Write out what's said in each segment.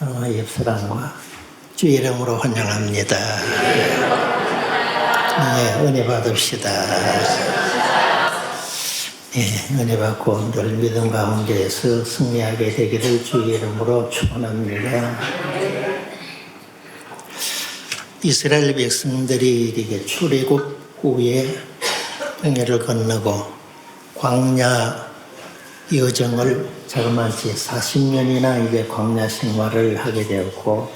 옆사람과 주 이름으로 환영합니다. 은혜 받읍시다. 은혜 받고 늘 믿음 가운데에서 승리하게 되기를 주 이름으로 축원합니다. 이스라엘 백성들이 이렇게 출애굽 후에 홍해를 건너고 광야 여정을 자그마치 40년이나 이제 광야 생활을 하게 되었고,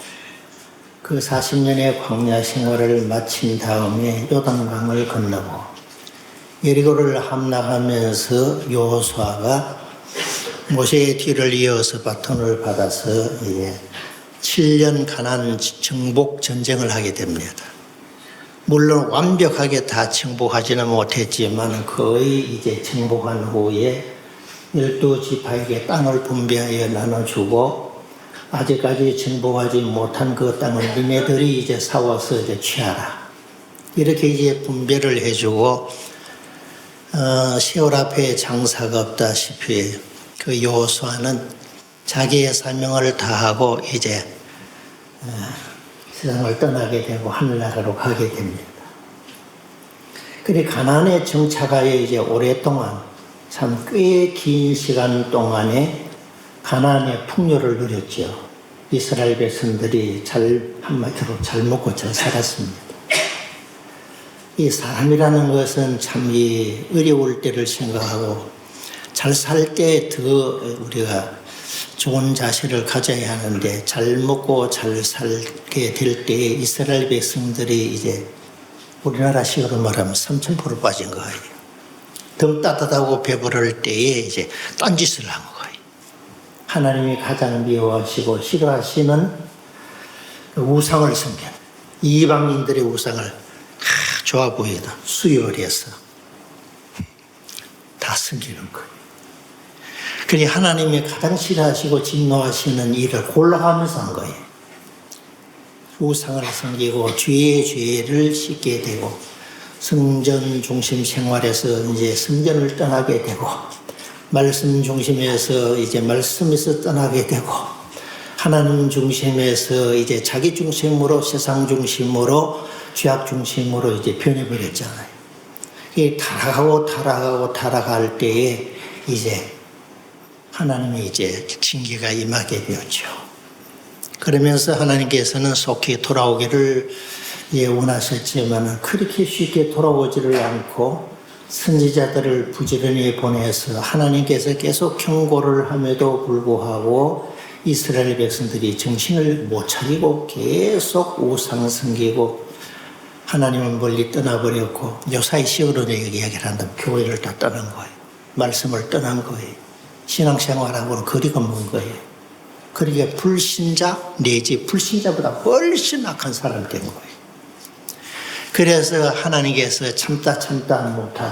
그 40년의 광야 생활을 마친 다음에 요단강을 건너고 예리고를 함락하면서 여호수아가 모세의 뒤를 이어서 바톤을 받아서 이제 7년 가나안 정복 전쟁을 하게 됩니다. 물론 완벽하게 다 정복하지는 못했지만 거의 이제 정복한 후에 12지파에게 땅을 분배하여 나눠주고, 아직까지 정복하지 못한 그 땅을 니네들이 이제 사와서 이제 취하라, 이렇게 이제 분배를 해주고, 세월 앞에 장사가 없다시피 그 여호수아는 자기의 사명을 다하고 이제 세상을 떠나게 되고 하늘나라로 가게 됩니다. 그래 가나안에 정착하여 이제 오랫동안 참 꽤 긴 시간 동안에 가나안의 풍요를 누렸죠. 이스라엘 백성들이 한마디로 잘 먹고 잘 살았습니다. 이 사람이라는 것은 참 이 어려울 때를 생각하고 잘 살 때 더 우리가 좋은 자세를 가져야 하는데, 잘 먹고 잘 살게 될 때에 이스라엘 백성들이 이제 우리나라식으로 말하면 3000% 빠진 거예요. 더 따뜻하고 배부를 때에 이제 딴짓을 한 거예요. 하나님이 가장 미워하시고 싫어하시는 우상을 섬기는, 이방인들의 우상을 좋아 보이다 수혈해서 다 섬기는 거예요. 그러니 하나님이 가장 싫어하시고 진노하시는 일을 골라가면서 한 거예요. 우상을 섬기고 죄를 씻게 되고, 성전 중심 생활에서 이제 성전을 떠나게 되고, 말씀 중심에서 이제 말씀에서 떠나게 되고, 하나님 중심에서 이제 자기 중심으로, 세상 중심으로, 죄악 중심으로 이제 변해버렸잖아요. 이게 타락할 때에 이제 하나님의 이제 징계가 임하게 되었죠. 그러면서 하나님께서는 속히 돌아오기를 원하셨지만 그렇게 쉽게 돌아오지를 않고 선지자들을 부지런히 보내서 하나님께서 계속 경고를 함에도 불구하고 이스라엘 백성들이 정신을 못 차리고 계속 우상 섬기고 하나님은 멀리 떠나버렸고, 요사이식으로 이야기를 한다면 교회를 다 떠난 거예요. 말씀을 떠난 거예요. 신앙생활하고는 거리가 먼 거예요. 그러니까 불신자 내지 불신자보다 훨씬 악한 사람이 된 거예요. 그래서 하나님께서 참다 못한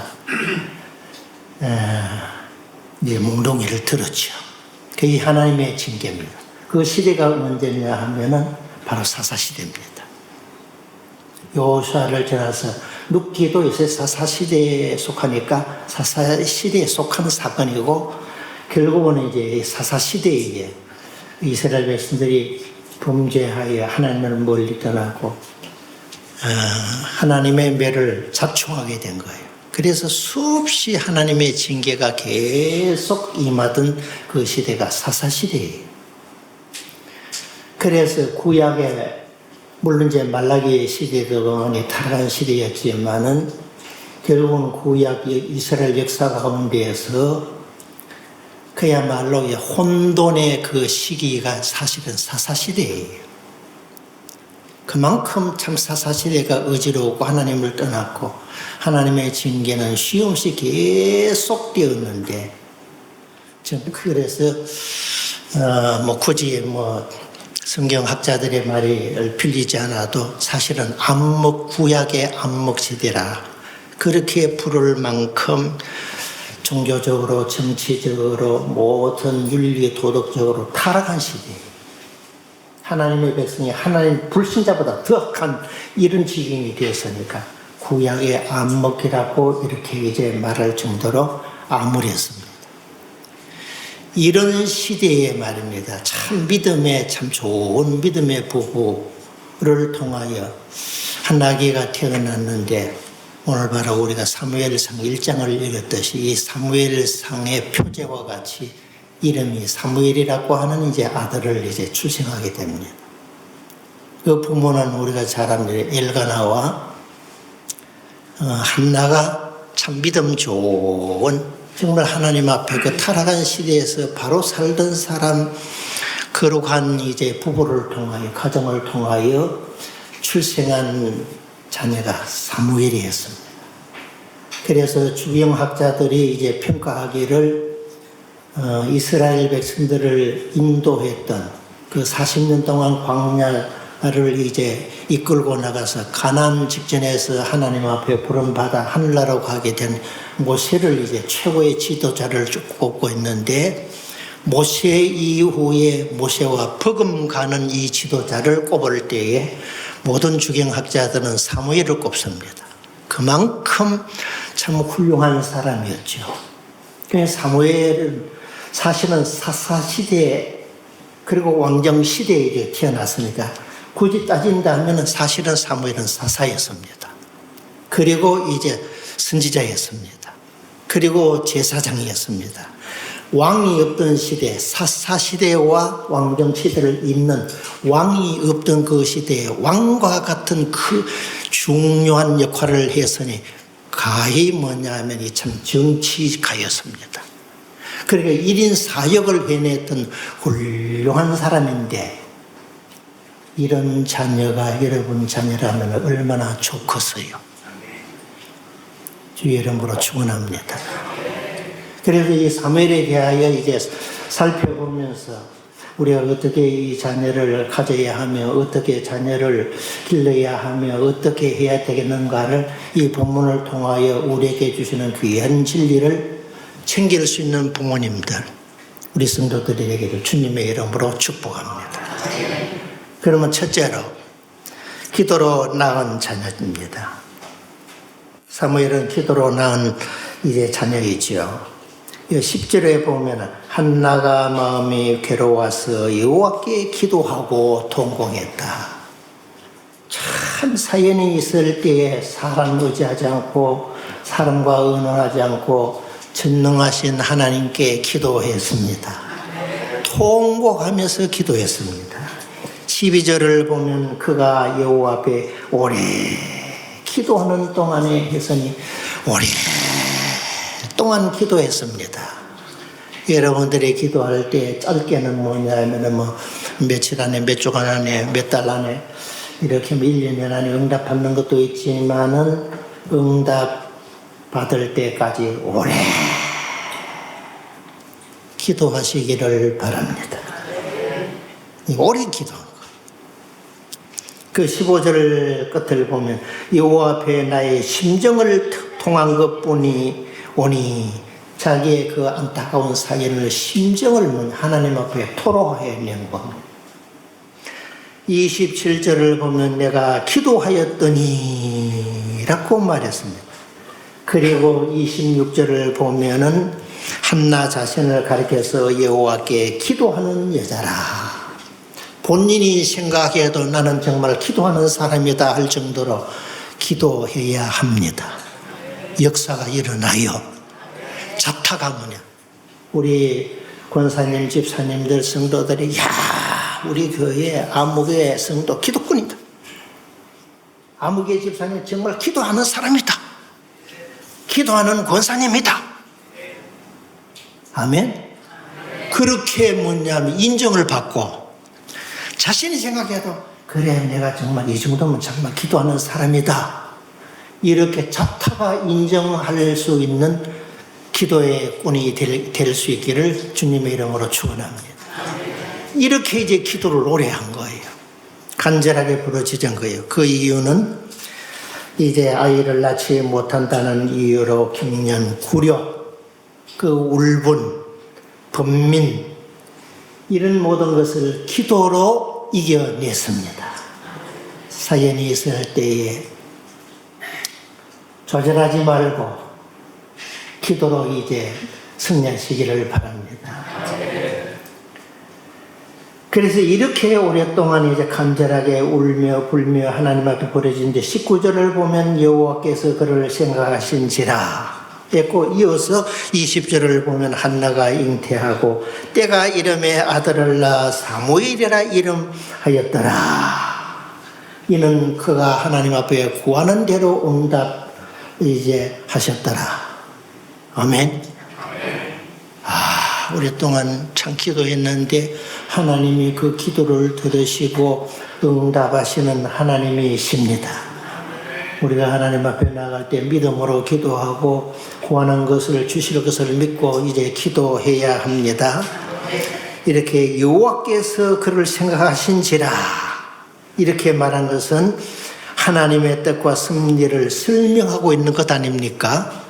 몽둥이를 들었죠. 그게 하나님의 징계입니다. 그 시대가 언제냐 하면은 바로 사사시대입니다. 여호수아를 지나서 룻기도 요새 사사시대에 속하니까 사사시대에 속한 사건이고, 결국은 이제 사사시대에 이스라엘 백성들이 범죄하여 하나님을 멀리 떠나고 하나님의 매를 자초하게 된 거예요. 그래서 수없이 하나님의 징계가 계속 임하던 그 시대가 사사시대예요. 그래서 구약에 물론 이제 말라기 시대도 타락한 시대였지만은 결국은 구약 이스라엘 역사 가운데에서 그야말로 혼돈의 그 시기가 사실은 사사시대예요. 그만큼 참 사사시대가 어지러웠고 하나님을 떠났고 하나님의 징계는 쉬움없이 계속되었는데, 그래서 굳이 성경학자들의 말이 빌리지 않아도 사실은 구약의 암묵시대라 그렇게 부를 만큼 종교적으로, 정치적으로, 모든 윤리, 도덕적으로 타락한 시대예요. 하나님의 백성이 하나님 불신자보다 더 악한 이런 지경이 되었으니까 구약의 암묵이라고 이렇게 이제 말할 정도로 암울했습니다. 이런 시대에 말입니다. 참 믿음의 참 좋은 믿음의 부부를 통하여 한 아기가 태어났는데 오늘 바로 우리가 사무엘상 1장을 읽었듯이 이 사무엘상의 표제와 같이 이름이 사무엘이라고 하는 이제 아들을 이제 출생하게 됩니다. 그 부모는 우리가 잘 압니다. 엘가나와 한나가 참 믿음 좋은 정말 하나님 앞에 그 타락한 시대에서 바로 살던 사람 거룩한 이제 부부를 통하여 가정을 통하여 출생한 자녀가 사무엘이었습니다. 그래서 주경학자들이 이제 평가하기를 이스라엘 백성들을 인도했던 그 40년 동안 광야를 이제 이끌고 나가서 가나안 직전에서 하나님 앞에 부름받아 하늘나라로 가게 된 모세를 이제 최고의 지도자를 꼽고 있는데 모세 이후에 모세와 버금가는 이 지도자를 꼽을 때에 모든 주경학자들은 사무엘을 꼽습니다. 그만큼 참 훌륭한 사람이었죠. 사무엘은 사실은 사사시대 그리고 왕정시대에 태어났으니까 굳이 따진다면 사실은 사무엘은 사사였습니다. 그리고 이제 선지자였습니다. 그리고 제사장이었습니다. 왕이 없던 시대, 사사시대와 왕정시대를 잇는 왕이 없던 그 시대에 왕과 같은 그 중요한 역할을 했으니 가히 뭐냐 하면 이 참 정치가였습니다. 그러니까 1인 사역을 해냈던 훌륭한 사람인데 이런 자녀가 여러분 자녀라면 얼마나 좋겠어요. 주 이름으로 축원합니다. 그래서 이 사무엘에 대하여 이제 살펴보면서 우리가 어떻게 이 자녀를 가져야 하며 어떻게 자녀를 길러야 하며 어떻게 해야 되겠는가를 이 본문을 통하여 우리에게 주시는 귀한 진리를 챙길 수 있는 부모님들 우리 성도들에게도 주님의 이름으로 축복합니다. 그러면 첫째로 기도로 낳은 자녀입니다. 사무엘은 기도로 낳은 이제 자녀이지요. 10절에 보면 한나가 마음이 괴로워서 여호와께 기도하고 통곡했다. 참 사연이 있을 때에 사람 의지하지 않고 사람과 의논하지 않고 전능하신 하나님께 기도했습니다. 통곡하면서 기도했습니다. 12절을 보면 그가 여호와 앞에 오래 기도하는 동안에 했으니 오래 동안 기도했습니다. 여러분들이 기도할 때 짧게는 뭐냐면 뭐 며칠 안에 몇 주간 안에 몇 달 안에 이렇게 1년 안에 응답받는 것도 있지만은 응답 받을 때까지 오래 기도하시기를 바랍니다. 오래 기도한 거. 그 15절 끝을 보면 여호와 앞에 나의 심정을 통한 것뿐이 오니 자기의 그 안타까운 사연을 심정을 하나님 앞에 토로해낸 겁니다. 27절을 보면 내가 기도하였더니 라고 말했습니다. 그리고 26절을 보면은 한나 자신을 가리켜서 여호와께 기도하는 여자라. 본인이 생각해도 나는 정말 기도하는 사람이다 할 정도로 기도해야 합니다. 역사가 일어나요. 자타가 뭐냐? 우리 권사님, 집사님들, 성도들이 우리 교회 아무개 성도 기도꾼이다. 아무개 집사님 정말 기도하는 사람이다. 기도하는 권사님이다. 아멘. 그렇게 뭐냐면 인정을 받고 자신이 생각해도 그래 내가 정말 이 정도면 정말 기도하는 사람이다. 이렇게 자타가 인정할 수 있는 기도의 꾼이 될 수 있기를 주님의 이름으로 축원합니다. 이렇게 이제 기도를 오래 한 거예요. 간절하게 부르짖은 거예요. 그 이유는 이제 아이를 낳지 못한다는 이유로 경련, 굴욕, 그 울분, 번민 이런 모든 것을 기도로 이겨냈습니다. 사연이 있을 때에 조절하지 말고 기도로 이제 승리하시기를 바랍니다. 그래서 이렇게 오랫동안 이제 간절하게 울며 불며 하나님 앞에 부르짖는데 19절을 보면 여호와께서 그를 생각하신지라 했고, 이어서 20절을 보면 한나가 잉태하고 때가 이름에 아들을 낳아 사무엘이라 이름하였더라. 이는 그가 하나님 앞에 구하는 대로 응답 이제 하셨더라. 아멘. 오랫동안 참 기도했는데 하나님이 그 기도를 들으시고 응답하시는 하나님이십니다. 우리가 하나님 앞에 나갈 때 믿음으로 기도하고 구하는 것을 주실 것을 믿고 이제 기도해야 합니다. 이렇게 여호와께서 그를 생각하신지라 이렇게 말한 것은 하나님의 뜻과 섭리를 설명하고 있는 것 아닙니까?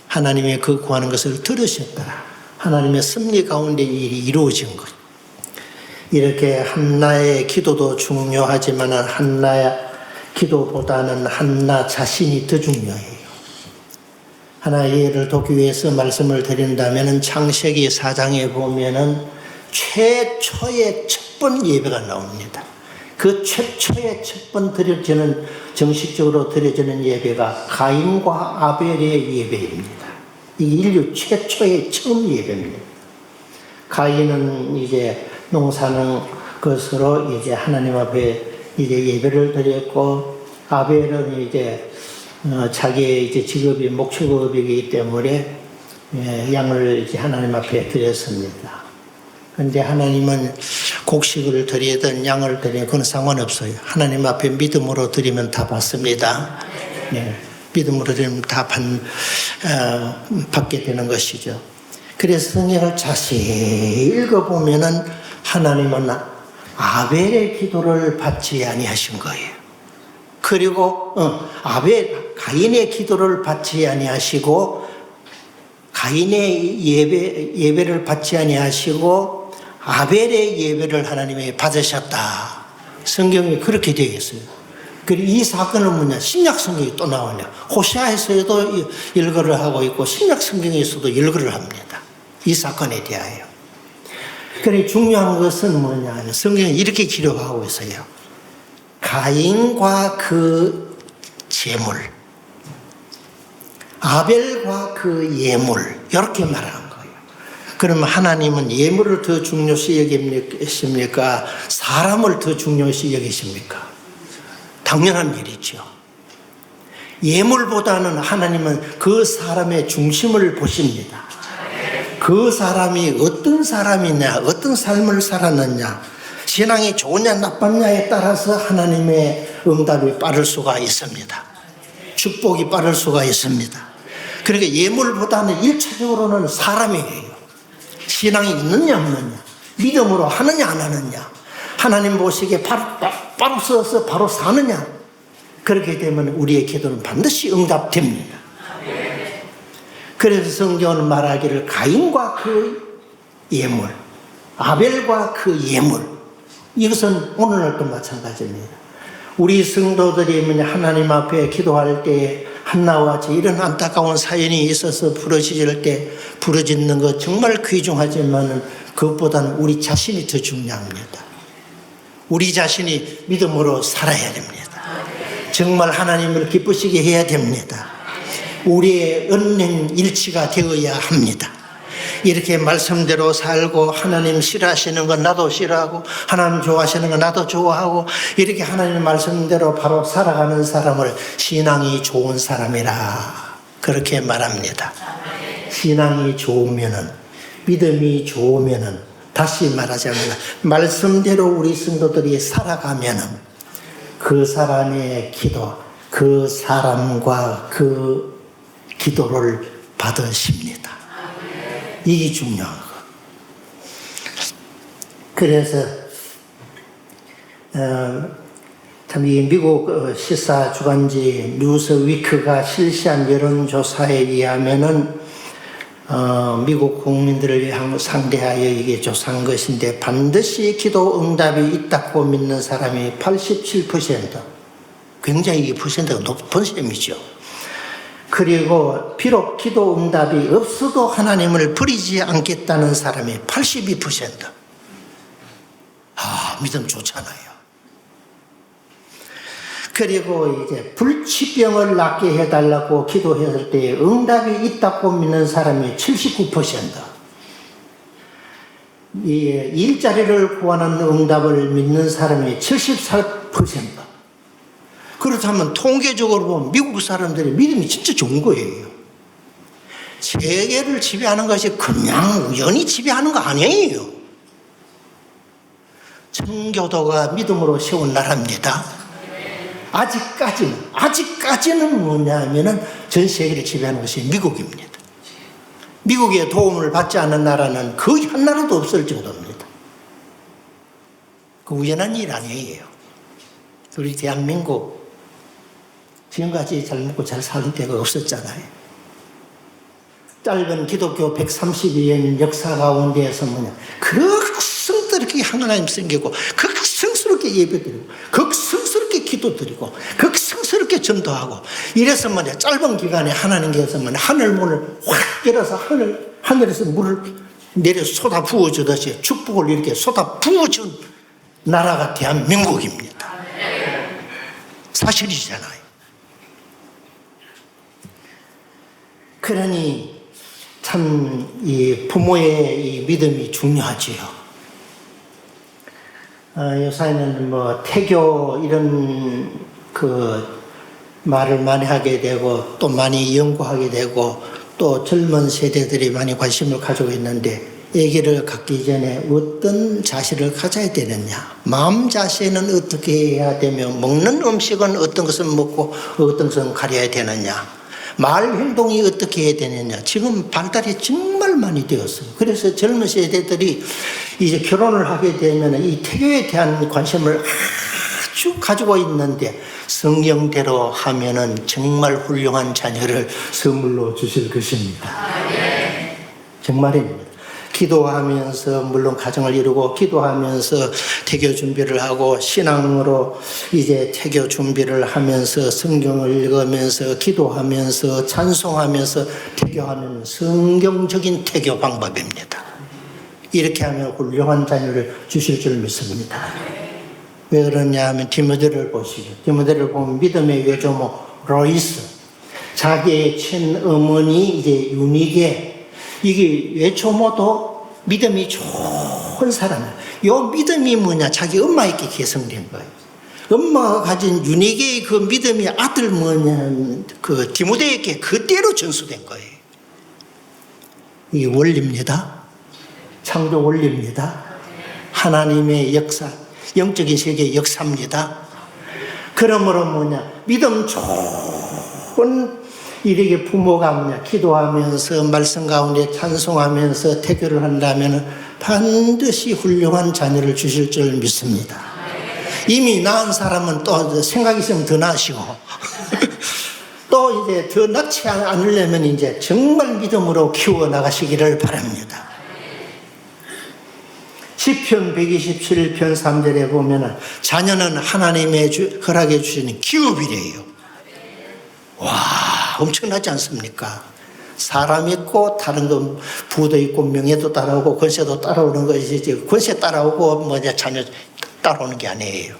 하나님의 그 구하는 것을 들으셨더라. 하나님의 섭리 가운데 일이 이루어진 것. 이렇게 한나의 기도도 중요하지만 한나의 기도보다는 한나 자신이 더 중요해요. 하나의 예를 돕기 위해서 말씀을 드린다면 창세기 4장에 보면은 최초의 첫 번 예배가 나옵니다. 그 최초의 첫 번 드려지는, 정식적으로 드려지는 예배가 가인과 아벨의 예배입니다. 이게 인류 최초의 처음 예배입니다. 가인은 이제 농사는 것으로 이제 하나님 앞에 이제 예배를 드렸고, 아벨은 이제 자기의 이제 직업이 목축업이기 때문에 양을 이제 하나님 앞에 드렸습니다. 그런데 하나님은 곡식을 드리든 양을 드리든 그건 상관없어요. 하나님 앞에 믿음으로 드리면 다 받습니다. 네. 믿음으로 드리면 다 받게 되는 것이죠. 그래서 성경을 자세히 읽어보면은 하나님은 아벨의 기도를 받지 아니하신 거예요. 그리고 가인의 기도를 받지 아니하시고, 가인의 예배를 받지 아니하시고 아벨의 예배를 하나님이 받으셨다. 성경이 그렇게 되어 있어요. 그리고 이 사건은 뭐냐? 신약 성경이 또 나오냐? 호세아에서도 일거를 하고 있고 신약 성경에서도 일거를 합니다. 이 사건에 대하여. 그러니 중요한 것은 뭐냐? 성경이 이렇게 기록하고 있어요. 가인과 그 제물, 아벨과 그 예물, 이렇게 말하는 거예요. 그러면 하나님은 예물을 더 중요시 여기십니까? 사람을 더 중요시 여기십니까? 당연한 일이죠. 예물보다는 하나님은 그 사람의 중심을 보십니다. 그 사람이 어떤 사람이냐, 어떤 삶을 살았느냐, 신앙이 좋으냐 나빴냐에 따라서 하나님의 응답이 빠를 수가 있습니다. 축복이 빠를 수가 있습니다. 그러니까 예물보다는 1차적으로는 사람이에요. 신앙이 있느냐 없느냐, 믿음으로 하느냐 안 하느냐, 하나님 보시기에 바로 서서 바로 사느냐, 그렇게 되면 우리의 기도는 반드시 응답됩니다. 그래서 성경은 말하기를 가인과 그 예물, 아벨과 그 예물, 이것은 오늘날도 마찬가지입니다. 우리 성도들이 하나님 앞에 기도할 때 한나와 같이 이런 안타까운 사연이 있어서 부르짖을 때 부르짖는 것 정말 귀중하지만 그것보다는 우리 자신이 더 중요합니다. 우리 자신이 믿음으로 살아야 됩니다. 정말 하나님을 기쁘시게 해야 됩니다. 우리의 은행 일치가 되어야 합니다. 이렇게 말씀대로 살고 하나님 싫어하시는 건 나도 싫어하고 하나님 좋아하시는 건 나도 좋아하고 이렇게 하나님 말씀대로 바로 살아가는 사람을 신앙이 좋은 사람이라 그렇게 말합니다. 신앙이 좋으면은, 믿음이 좋으면은, 다시 말하자면 말씀대로 우리 성도들이 살아가면은 그 사람의 기도, 그 사람과 그 기도를 받으십니다. 이게 중요한 거. 그래서 참 이 미국 시사 주간지 뉴스위크가 실시한 여론조사에 의하면은 미국 국민들을 상대하여 이게 조사한 것인데 반드시 기도 응답이 있다고 믿는 사람이 87%, 굉장히 이 퍼센트가 높은 셈이죠. 그리고 비록 기도 응답이 없어도 하나님을 버리지 않겠다는 사람이 82%. 믿음 좋잖아요. 그리고 이제 불치병을 낫게 해달라고 기도했을 때 응답이 있다고 믿는 사람이 79%. 이 일자리를 구하는 응답을 믿는 사람이 74%. 그렇다면 통계적으로 보면 미국 사람들의 믿음이 진짜 좋은 거예요. 세계를 지배하는 것이 그냥 우연히 지배하는 거 아니에요. 청교도가 믿음으로 세운 나라입니다. 아직까지는 뭐냐면은 전 세계를 지배하는 것이 미국입니다. 미국의 도움을 받지 않는 나라는 거의 한 나라도 없을 정도입니다. 그 우연한 일 아니에요. 우리 대한민국 지금까지 잘 먹고 잘 사는 데가 없었잖아요. 짧은 기독교 132년 역사 가운데에서 뭐냐, 극성스럽게 하나님 섬기고 극성스럽게 예배드리고 극성스럽게 기도드리고 극성스럽게 전도하고 이래서 뭐냐, 짧은 기간에 하나님께서 뭐냐, 하늘 문을 확 열어서 하늘에서 물을 내려 쏟아 부어주듯이 축복을 이렇게 쏟아 부어준 나라가 대한민국입니다. 사실이잖아요. 그러니 참 이 부모의 이 믿음이 중요하지요. 요새는 뭐 태교 이런 그 말을 많이 하게 되고 또 많이 연구하게 되고 또 젊은 세대들이 많이 관심을 가지고 있는데, 아기를 갖기 전에 어떤 자세를 가져야 되느냐, 마음 자세는 어떻게 해야 되며, 먹는 음식은 어떤 것을 먹고 어떤 것은 가려야 되느냐, 말 행동이 어떻게 해야 되느냐, 지금 발달이 정말 많이 되었어요. 그래서 젊은 세대들이 이제 결혼을 하게 되면 이 태교에 대한 관심을 아주 가지고 있는데, 성경대로 하면은 정말 훌륭한 자녀를 선물로 주실 것입니다. 정말입니다. 기도하면서 물론 가정을 이루고, 기도하면서 태교 준비를 하고, 신앙으로 이제 태교 준비를 하면서 성경을 읽으면서 기도하면서 찬송하면서 태교하는 성경적인 태교 방법입니다. 이렇게 하면 훌륭한 자녀를 주실 줄 믿습니다. 왜 그러냐 하면 디모데를 보시죠. 디모데를 보면 믿음의 외조모 로이스, 자기의 친어머니 이제 유니게, 이게 외조모도 믿음이 좋은 사람이에요. 요 믿음이 뭐냐, 자기 엄마에게 계승된 거예요. 엄마가 가진 유니게의 그 믿음이 아들 뭐냐, 그 디모데에게 그대로 전수된 거예요. 이게 원리입니다. 창조 원리입니다. 하나님의 역사, 영적인 세계의 역사입니다. 그러므로 뭐냐, 믿음 좋은 이렇게 부모가 뭐냐, 기도하면서 말씀 가운데 찬송하면서 태교를 한다면 반드시 훌륭한 자녀를 주실 줄 믿습니다. 이미 낳은 사람은 또 생각이 있으면 더 낳으시고 또 이제 더 낳지 않으려면 이제 정말 믿음으로 키워 나가시기를 바랍니다. 시편 127편 3절에 보면은 자녀는 하나님의 허락해 주시는 기업이래요. 와, 엄청나지 않습니까? 사람 있고 다른 거 부도 있고 명예도 따라오고 권세도 따라오는 것이지, 권세 따라오고 뭐냐 자녀 따라오는 게 아니에요.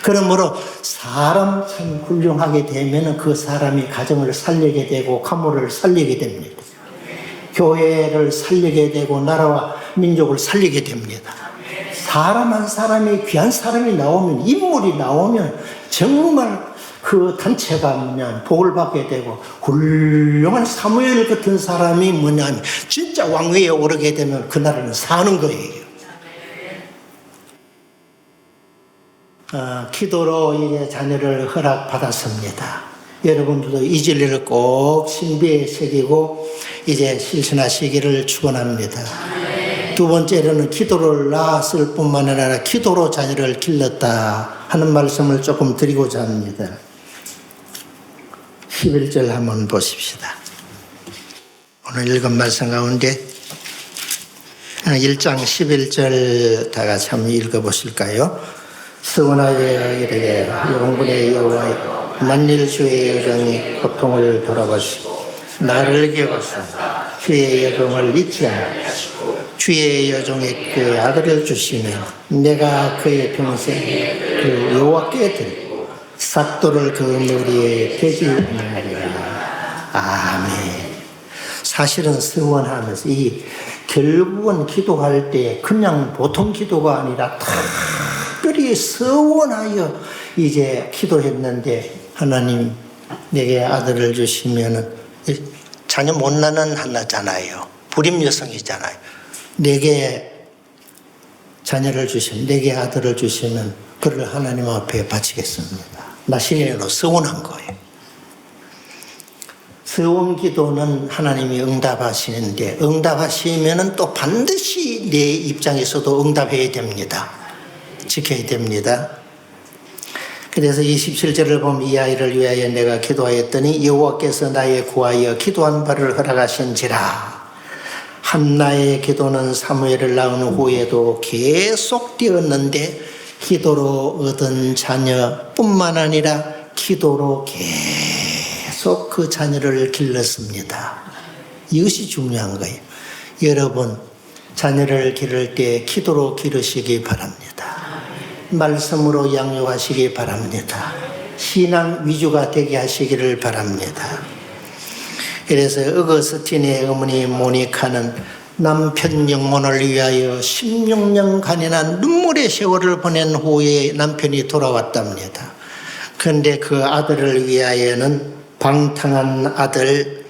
그러므로 사람 참 훌륭하게 되면은 그 사람이 가정을 살리게 되고 가문을 살리게 됩니다. 교회를 살리게 되고 나라와 민족을 살리게 됩니다. 사람 한 사람이, 귀한 사람이 나오면, 인물이 나오면 정말 그 단체가 뭐냐 복을 받게 되고, 훌륭한 사무엘 같은 사람이 뭐냐면 진짜 왕위에 오르게 되면 그 나라는 사는 거예요. 기도로 이제 자녀를 허락받았습니다. 여러분들도 이 진리를 꼭 신비에 새기고 이제 실천하시기를 축원합니다. 두 번째로는 기도를 낳았을 뿐만 아니라 기도로 자녀를 길렀다 하는 말씀을 조금 드리고자 합니다. 11절 한번 보십시다. 오늘 읽은 말씀 가운데 1장 11절 다 같이 한번 읽어보실까요? 서원하여 이르되 영군의 여호와여, 만일 주의 여정이 고통을 돌아보시고 나를 깨우사 주의 여정을 잊지 않으시고 주의 여종에게 아들을 주시면 내가 그의 평생 그 여호와께 드리고 삭도를 그 머리에 대지 아니하리라. 아멘. 사실은 서원하면서 결국은 기도할 때 그냥 보통 기도가 아니라 특별히 서원하여 이제 기도했는데, 하나님 내게 아들을 주시면은, 자녀 못 낳는 하나잖아요. 불임 여성이잖아요. 내게 자녀를 주시면, 내게 아들을 주시면 그를 하나님 앞에 바치겠습니다. 나 신인으로 서원한 거예요. 서원 기도는 하나님이 응답하시는데, 응답하시면은 또 반드시 내 입장에서도 응답해야 됩니다. 지켜야 됩니다. 그래서 27절을 보면 이 아이를 위하여 내가 기도하였더니 여호와께서 나의 구하여 기도한 바를 허락하신지라. 한나의 기도는 사무엘을 낳은 후에도 계속 되었는데 기도로 얻은 자녀뿐만 아니라 기도로 계속 그 자녀를 길렀습니다. 이것이 중요한 거예요. 여러분, 자녀를 기를 때 기도로 기르시기 바랍니다. 말씀으로 양육하시기 바랍니다. 신앙 위주가 되게 하시기를 바랍니다. 그래서 어거스틴의 어머니 모니카는 남편 영혼을 위하여 16년간이나 눈물의 세월을 보낸 후에 남편이 돌아왔답니다. 그런데 그 아들을 위하여는, 방탕한 아들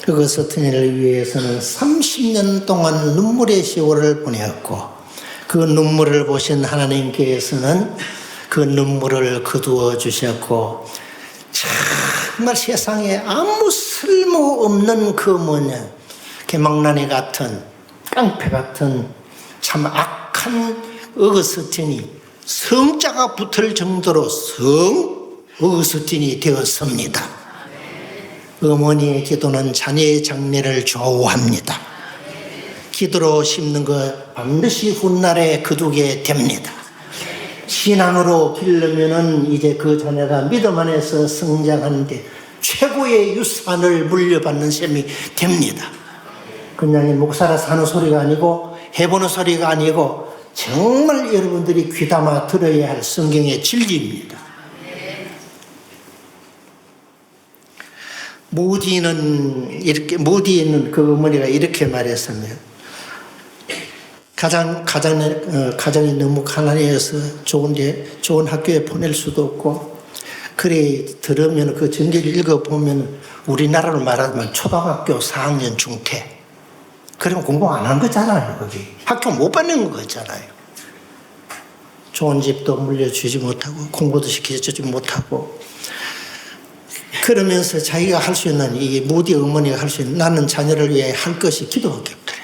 어거스틴을 위해서는 30년 동안 눈물의 세월을 보냈고, 그 눈물을 보신 하나님께서는 그 눈물을 거두어 주셨고, 정말 세상에 아무 쓸모없는 개망나니 같은, 깡패 같은 참 악한 어거스틴이 성자가 붙을 정도로 어거스틴이 되었습니다. 어머니의 기도는 자녀의 장래를 좌우합니다. 기도로 심는 것 반드시 훗날에 거두게 됩니다. 신앙으로 기르면은 이제 그 자녀가 믿음 안에서 성장하는데 최고의 유산을 물려받는 셈이 됩니다. 그냥 목사라 사는 소리가 아니고 해보는 소리가 아니고 정말 여러분들이 귀담아 들어야 할 성경의 진리입니다. 모디는 그 어머니가 이렇게 말했습니다. 가정이 너무 가난해서 좋은 학교에 보낼 수도 없고, 그래 들으면 그 전기를 읽어보면 우리나라로 말하면 초등학교 4학년 중퇴. 그러면 공부 안 한 거잖아요. 거기 학교 못 받는 거잖아요. 좋은 집도 물려주지 못하고 공부도 시켜주지 못하고, 그러면서 자기가 할 수 있는, 이 모디 어머니가 할 수 있는, 나는 자녀를 위해 할 것이 기도밖에 없더래.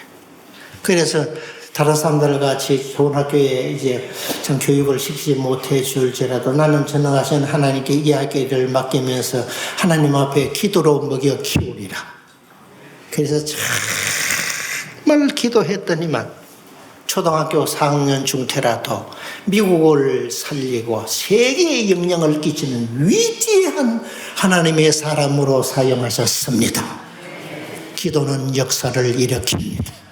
그래서 다른 사람들 같이 좋은 학교에 이제 참 교육을 시키지 못해 줄지라도 나는 전능하신 하나님께 이야기를 맡기면서 하나님 앞에 기도로 먹여 키우리라. 그래서 정말 기도했더니만 초등학교 4학년 중퇴라도 미국을 살리고 세계에 영향을 끼치는 위대한 하나님의 사람으로 사용하셨습니다. 기도는 역사를 일으킵니다.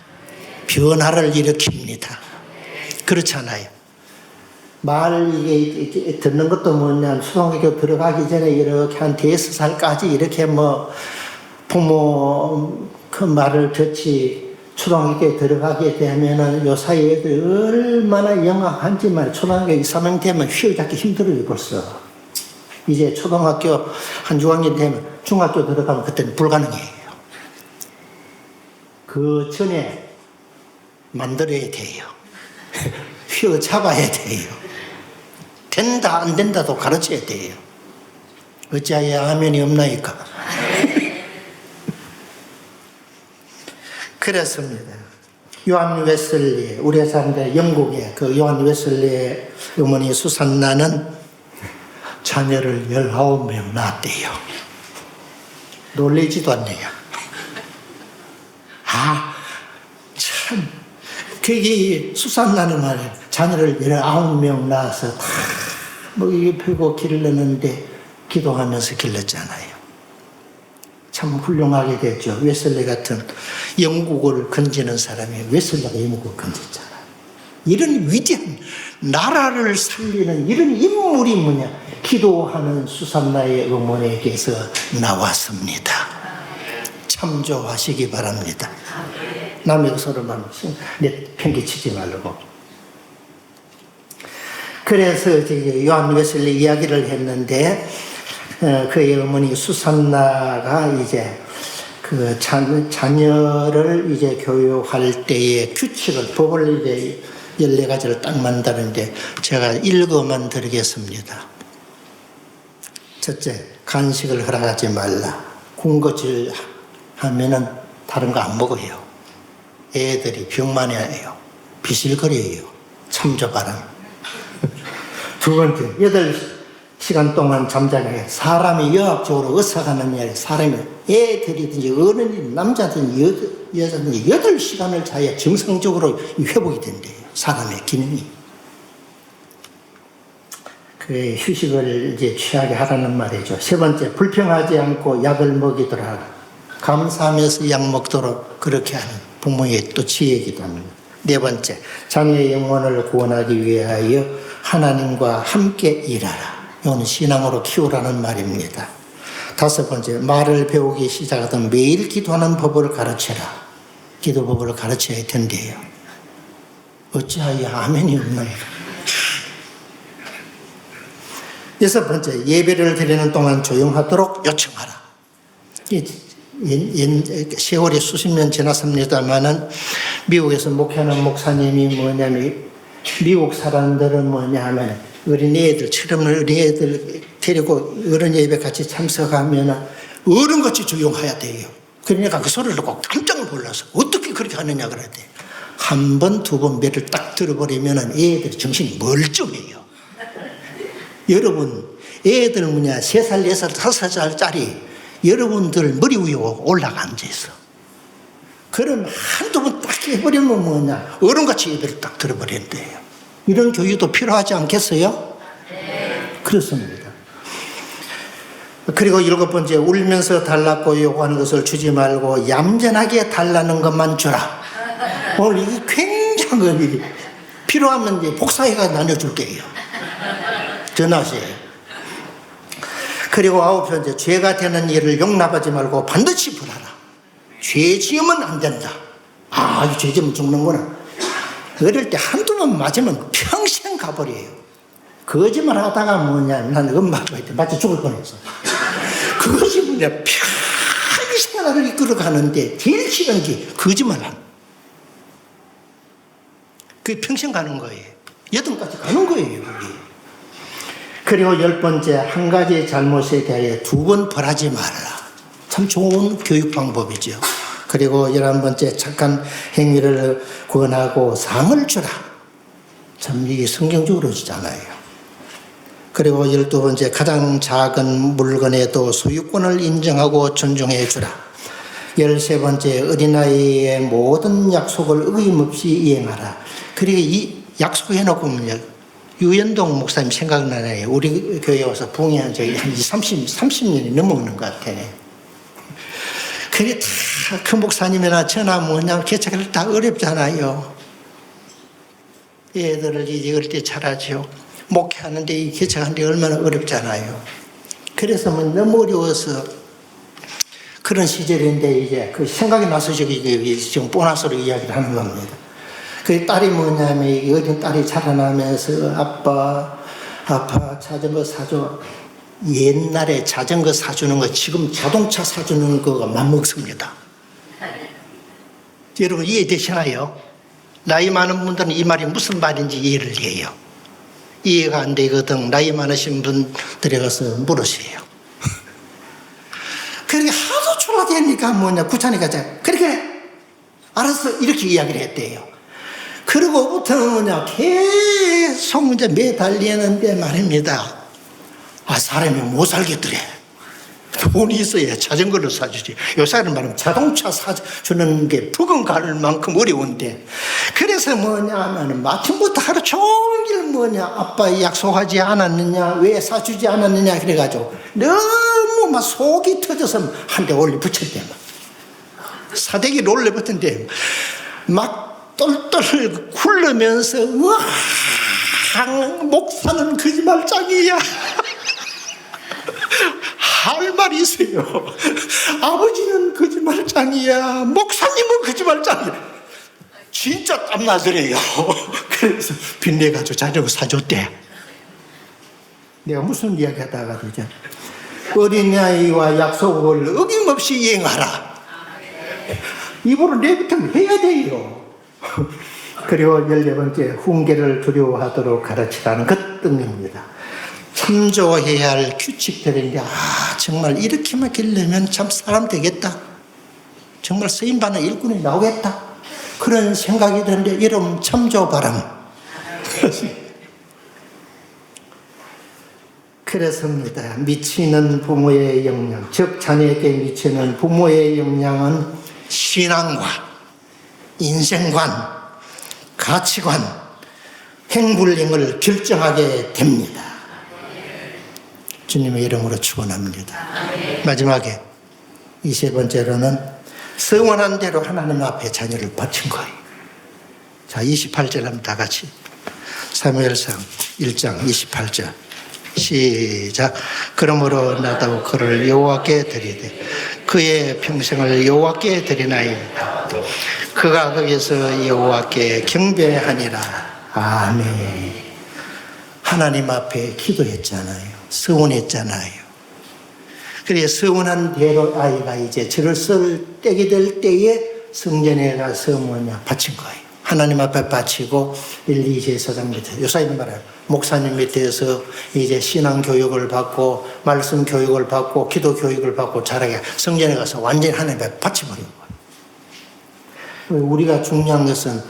변화를 일으킵니다. 그렇잖아요. 이게 듣는 것도 뭐냐, 초등학교 들어가기 전에 이렇게 한 5살까지 이렇게 부모 그 말을 듣지, 초등학교에 들어가게 되면은 요 사이 애들 얼마나 영악한지만, 초등학교 2, 3학년 되면 휘어잡기 힘들어요, 벌써. 이제 초등학교 한 6학년 되면 중학교 들어가면 그때는 불가능해요. 그 전에 만들어야 돼요. 휘어잡아야 돼요. 된다 안 된다도 가르쳐야 돼요. 어찌하여 아멘이 없나이까. 그렇습니다. 요한 웨슬리, 우리 사람들 영국의 그 요한 웨슬리의 어머니 수산나는 자녀를 19명 낳았대요. 놀라지도 않네요. 참, 그게 수산나는 말이에요. 자녀를 19명 낳아서 이게 펴고 길렀는데 기도하면서 길렀잖아요. 참 훌륭하게 됐죠. 웨슬리 같은 영국을 건지는 사람이 웨슬리가 영국을 건졌잖아요. 이런 위대한 나라를 살리는 이런 인물이 기도하는 수산나의 어머니에게서 나왔습니다. 참조하시기 바랍니다. 남의 서로만 편기치지 말고. 그래서 요한 웨슬리 이야기를 했는데, 그의 어머니 수산나가 이제 그 자녀를 이제 교육할 때의 규칙을, 법을 이제 14가지를 딱 만드는데, 제가 읽어만 드리겠습니다. 첫째, 간식을 허락하지 말라. 군것질 하면은 다른 거 안 먹어요. 애들이 병만 해요. 비실거려요. 참조바람. 두 번째, 8시간 동안 잠자게 해. 사람이 여학적으로 어사가는 일, 사람이 애들이든지 어른이든지 남자든지 여자든지 8시간을 자야 정상적으로 회복이 된대요. 사람의 기능이. 그 휴식을 이제 취하게 하라는 말이죠. 세 번째, 불평하지 않고 약을 먹이도록 하라. 감사하면서 약 먹도록 그렇게 하는 부모의 또 지혜이기도 합니다. 네 번째, 자녀의 영혼을 구원하기 위하여 하나님과 함께 일하라. 이건 신앙으로 키우라는 말입니다. 다섯 번째, 말을 배우기 시작하던 매일 기도하는 법을 가르쳐라. 기도법을 가르쳐야 된대요. 어찌하여 아멘이 없나요? 여섯 번째, 예배를 드리는 동안 조용하도록 요청하라. 세월이 수십 년 지났습니다만은 미국에서 목회하는 목사님이 뭐냐면, 미국 사람들은 뭐냐 하면 어린이애들, 철없는 어린이애들 데리고 어른 예배 같이 참석하면 어른같이 조용해야 돼요. 그러니까 그 소리를 듣고 깜짝 놀라서 어떻게 그렇게 하느냐 그래야 돼. 한 번, 두 번 매를 딱 들어버리면 애들이 정신이 멀쩡해요. 여러분, 애들 3살, 4살, 5살짜리 여러분들 머리 위에 올라가 앉아있어. 그럼 한두 번 딱 해버리면 어른같이 애들을 딱 들어버린대요. 이런 교육도 필요하지 않겠어요? 네. 그렇습니다. 그리고 7번째, 울면서 달라고 요구하는 것을 주지 말고 얌전하게 달라는 것만 주라. 오늘 이게 굉장한 일이 필요하면 이제 복사해가 나눠줄게요. 전하세요. 그리고 9번째, 죄가 되는 일을 용납하지 말고 반드시 벌하라. 죄 지으면 안 된다. 이 죄 지으면 죽는구나. 어릴 때 한두 번 맞으면 평생 가버려요. 거짓말 하다가 난 엄마가 이때 맞아 죽을 뻔했어. 그것이 평생 나를 이끌어가는데 제일 싫은 게 거짓말함. 그게 평생 가는 거예요. 여든까지 가는 거예요. 그게. 그리고 10번째, 한 가지 잘못에 대해 2번 벌하지 말라. 참 좋은 교육 방법이죠. 그리고 11번째, 착한 행위를 권하고 상을 주라. 참 이게 성경적으로 주잖아요. 그리고 12번째, 가장 작은 물건에도 소유권을 인정하고 존중해 주라. 13번째, 어린아이의 모든 약속을 어김없이 이행하라. 그리고 이 약속해놓고 보면 유연동 목사님 생각나네요. 우리 교회에 와서 부흥한 적이 한 30년이 넘어오는 것 같아요. 그게 다 그 목사님이나 저나 개척할 때 다 어렵잖아요. 애들을 이제 어릴 때 잘하죠. 목회하는데 이 개척하는데 얼마나 어렵잖아요. 그래서 너무 어려워서 그런 시절인데 이제 그 생각이 나서 지금 보너스로 이야기를 하는 겁니다. 그 딸이 뭐냐면 어린 딸이 자라나면서 아빠 자전거 사줘. 옛날에 자전거 사주는 거 지금 자동차 사주는 거가 맞먹습니다. 여러분 이해되시나요? 나이 많은 분들은 이 말이 무슨 말인지 이해를 해요. 이해가 안 되거든 나이 많으신 분들에 가서 물으세요. 그렇게 하도 졸라대니까 구차니까 그렇게 알았어 이렇게 이야기를 했대요. 그러고부터는 계속 매달리는데 말입니다. 사람이 못 살겠더래. 돈이 있어야 자전거를 사주지. 요새는 말하면 자동차 사주는 게 부근 갈 만큼 어려운데. 그래서 뭐냐 하면 마침부터 하루 종일 뭐냐, 아빠 약속하지 않았느냐, 왜 사주지 않았느냐, 그래가지고 너무 막 속이 터져서 한 대 올려 붙였대. 사대기를 올려 붙은데 막 똘똘 굴르면서, 와, 목사는 거짓말장이야. 할 말이 있어요. 아버지는 거짓말장이야. 목사님은 거짓말장이야. 진짜 땀나더래요. 그래서 빚내가지고 자전거 사줬대. 내가 무슨 이야기 하다가 그러죠. 어린아이와 약속을 어김없이 이행하라. 입으로 내뱉으면 해야 돼요. 그리고 14번째, 훈계를 두려워하도록 가르치라는 것 등입니다. 참조해야 할 규칙들인데, 정말 이렇게만 길려면 참 사람 되겠다. 정말 쓰임받는 일꾼이 나오겠다. 그런 생각이 드는데, 이름 참조바람. 그렇습니다. 미치는 부모의 영향, 즉 자녀에게 미치는 부모의 영향은 신앙과 인생관, 가치관, 행불행을 결정하게 됩니다. 주님의 이름으로 축원합니다. 마지막에 20번째로는 서원한 대로 하나님 앞에 자녀를 바친 거예요. 자, 28절 한번 다 같이. 사무엘상 1장 28절 시작. 그러므로 나도 그를 여호와께 드리되 그의 평생을 여호와께 드리나이다. 그가 거기서 여호와께 경배하니라. 아멘. 하나님 앞에 기도했잖아요. 서원했잖아요. 그래서 서원한 대로 아이가 이제 절을 쓸 때가 될 때에 성전에 가서 뭐냐 바친 거예요. 하나님 앞에 바치고 1, 2, 제사장 밑에, 요사님 말해요. 목사님 밑에서 이제 신앙 교육을 받고 말씀 교육을 받고 기도 교육을 받고 자라게 성전에 가서 완전히 하나님 앞에 바쳐버린 거예요. 우리가 중요한 것은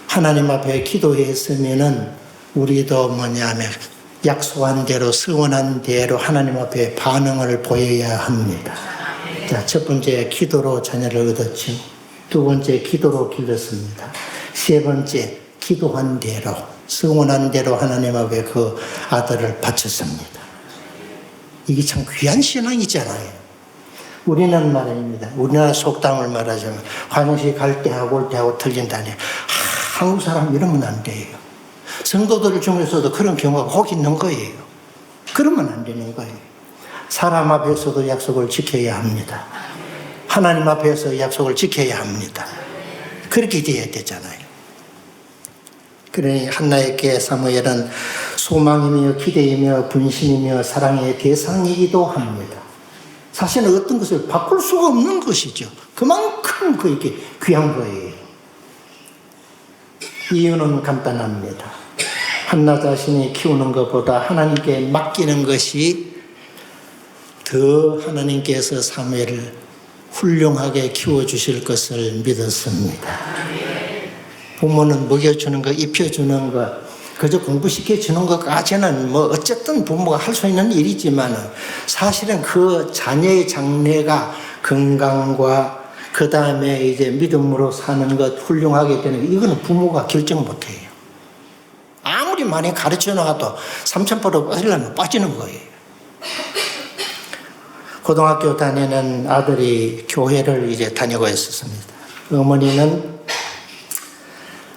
하나님 앞에 기도했으면은 우리도 뭐냐면 약속한 대로 서원한 대로 하나님 앞에 반응을 보여야 합니다. 자, 첫 번째 기도로 자녀를 얻었죠. 두 번째 기도로 길렀습니다. 세 번째 기도한 대로 서원한 대로 하나님 앞에 그 아들을 바쳤습니다. 이게 참 귀한 신앙이잖아요. 우리는 말입니다. 우리나라 속담을 말하자면 화장실 갈 때 하고 올 때 하고 틀린다니. 한국 사람 이러면 안 돼요. 성도들 중에서도 그런 경우가 혹 있는 거예요. 그러면 안 되는 거예요. 사람 앞에서도 약속을 지켜야 합니다. 하나님 앞에서 약속을 지켜야 합니다. 그렇게 돼야 되잖아요. 그러니 한나에게 사무엘은 소망이며 기대이며 분심이며 사랑의 대상이기도 합니다. 사실은 어떤 것을 바꿀 수가 없는 것이죠. 그만큼 그게 귀한 거예요. 이유는 간단합니다. 한나 자신이 키우는 것보다 하나님께 맡기는 것이 더 하나님께서 사무엘을 훌륭하게 키워주실 것을 믿었습니다. 부모는 먹여주는 것, 입혀주는 것, 그저 공부시켜주는 것까지는 뭐 어쨌든 부모가 할 수 있는 일이지만 사실은 그 자녀의 장래가 건강과 그 다음에 이제 믿음으로 사는 것, 훌륭하게 되는 것, 이거는 부모가 결정 못 해요. 아무리 많이 가르쳐 놔도 3,000%로 빠지려면 빠지는 거예요. 고등학교 다니는 아들이 교회를 이제 다니고 있었습니다. 어머니는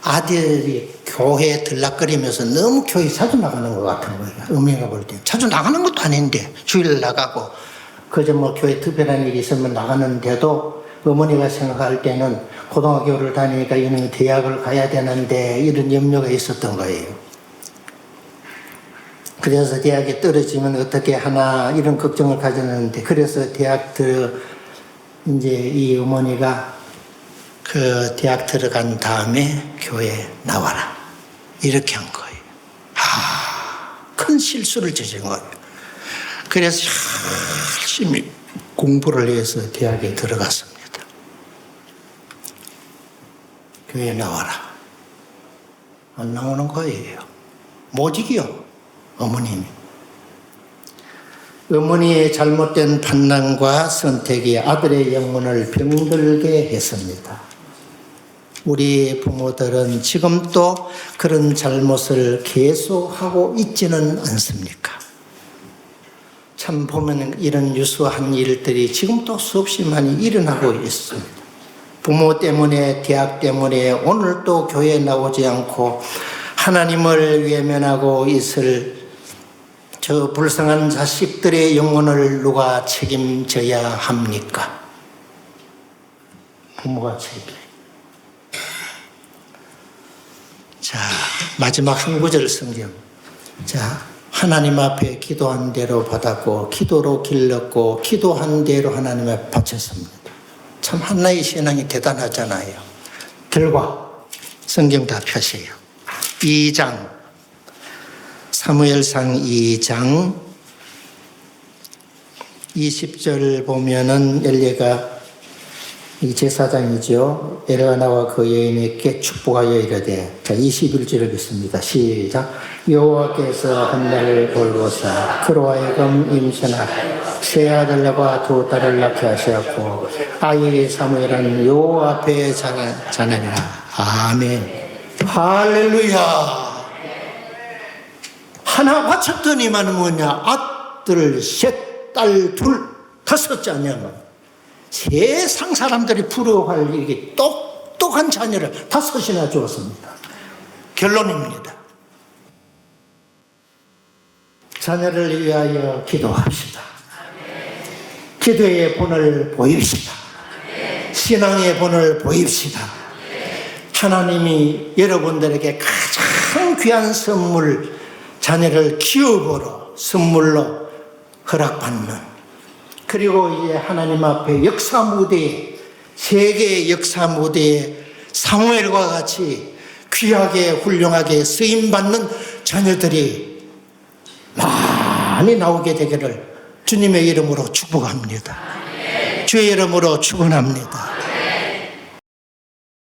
아들이 교회에 들락거리면서 너무 교회 자주 나가는 것 같은 거예요. 어머니가 볼 때. 자주 나가는 것도 아닌데 주일 나가고 그저 뭐 교회 특별한 일이 있으면 나가는데도 어머니가 생각할 때는 고등학교를 다니니까 이놈이 대학을 가야 되는데 이런 염려가 있었던 거예요. 그래서 대학에 떨어지면 어떻게 하나 이런 걱정을 가졌는데 그래서 대학 이제 이 어머니가 그 대학 들어간 다음에 교회에 나와라 이렇게 한 거예요. 큰 실수를 저지른 거예요. 그래서 열심히 공부를 해서 대학에 들어갔습니다. 교회에 나와라. 안 나오는 거예요. 못 이겨, 어머님이. 어머니의 잘못된 판단과 선택이 아들의 영혼을 병들게 했습니다. 우리 부모들은 지금도 그런 잘못을 계속하고 있지는 않습니까? 참 보면 이런 유수한 일들이 지금도 수없이 많이 일어나고 있습니다. 부모 때문에, 대학 때문에 오늘도 교회에 나오지 않고 하나님을 외면하고 있을 저 불쌍한 자식들의 영혼을 누가 책임져야 합니까? 부모가 책임져요. 자, 마지막 한 구절 성경. 자, 하나님 앞에 기도한 대로 받았고, 기도로 길렀고, 기도한 대로 하나님 앞에 바쳤습니다. 참 한나의 신앙이 대단하잖아요. 결과, 성경 다 펴세요. 2장, 사무엘상 2장 20절 보면은 엘리야가 이 제사장이죠. 엘리야가 나와 그 여인에게 축복하여 이르되, 자 21절을 읽습니다. 시작. 여호와께서 한나를 돌보사 그로 하여금 임신하여 세 아들과 두 딸을 낳게 하셨고 아이 사무엘은 여호와 앞에 자라니라. 아멘. 할렐루야. 하나 바쳤더니만 뭐냐, 아들 셋, 딸 둘, 다섯째 아니야. 세상 사람들이 부러워할 이게 똑똑한 자녀를 다섯이나 주었습니다. 결론입니다. 자녀를 위하여 기도합시다. 기도의 본을 보입시다. 신앙의 본을 보입시다. 하나님이 여러분들에게 가장 귀한 선물, 자녀를 기업으로, 선물로 허락받는, 그리고 이제 하나님 앞에 역사 무대에, 세계의 역사 무대에 사무엘과 같이 귀하게 훌륭하게 쓰임받는 자녀들이 많이 나오게 되기를 주님의 이름으로 축복합니다. 주의 이름으로 축원합니다.